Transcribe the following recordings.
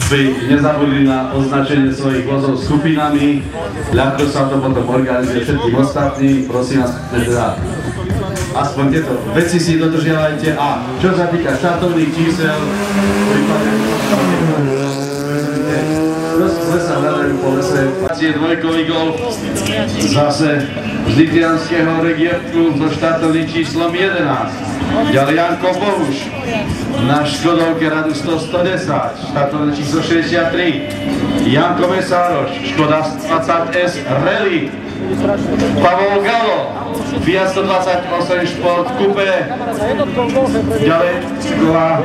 by nezabudli na označenie svojich vozov skupinami. Ľahko sa to potom organizuje všetkým ostatným. Prosím vás, teda aspoň tieto veci si dodržiavajte. A čo sa týka štartovných čísel, v prípade sme sa hľadajú po lese. Je dvojkový gol zase z Nitrianskeho regiónu so štartovným číslom 11. Ďalej Janko Bohuš na Škodovke Radu 110, štartovné číslo 63. Janko Mesároš, Škoda 20S Rally. Pavol Galo, Fiat 128 Šport Coupé. Ďalej Škola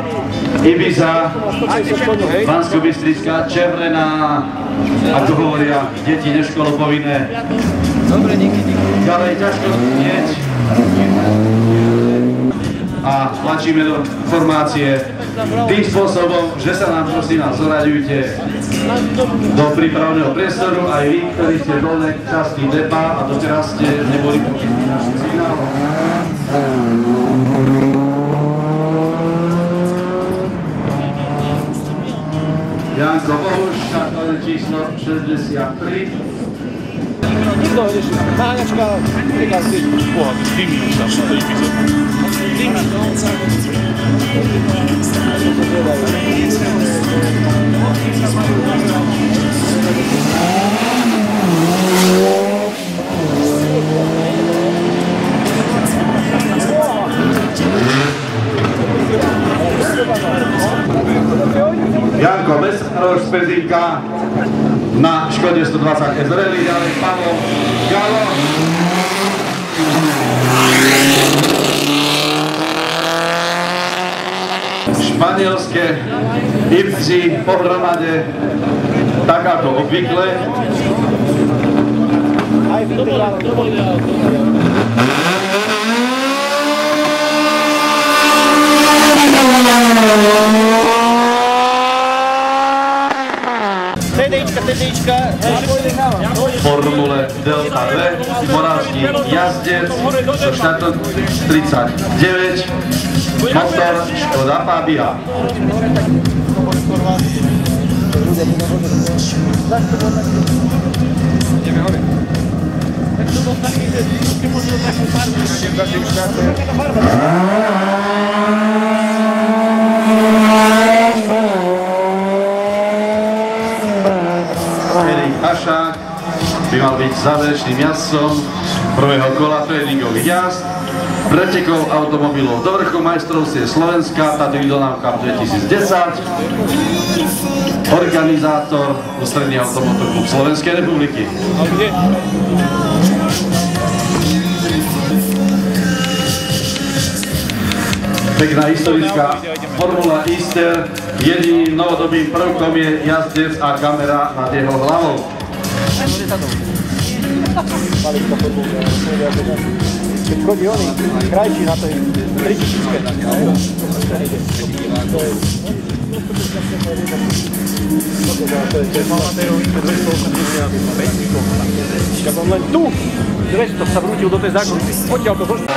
Ibiza, Banskobystrická Červená, ako hovoria deti neškolopovinné. Ďalej ťažko znieť. A tlačíme do formácie tým spôsobom, že sa nám prosím vás zoraďujte do prípravného priestoru, aj vy, ktorí ste v dolnej časti depa a doteraz ste neboli počutí našim signálom. Janko Bohuš, štartovné číslo 63. Nikto ideš, náňačka, nekal si pohľad, s tými už tam, to ich vyzor. S tými, no. Janko Mesároš z Pezínka na Škode 120 S Rally, ďalej Pavol Galo. Španielské Ipsi pohromade, tak ako obvykle. TDIčka, Formule Delta 2, moravský jazdec, so štartom 39, motor Škoda Fabia. Hašák by mal byť záverečným jazdcom prvého kola tréningových jazd, pretekov automobilov do vrchu majstrovstiev Slovenska, Tatry Donau Cup 2010, organizátor Ústredný automotoklub Slovenskej republiky. Pekná historická Formula Easter, jediným novodobým prvkom je jazdec a kamera nad jeho hlavou. Keď chodí oni, krajší na tej 3000-ke. Keď on len tu 200 sa vrútil do tej zákonky, odtiaľ to došlo.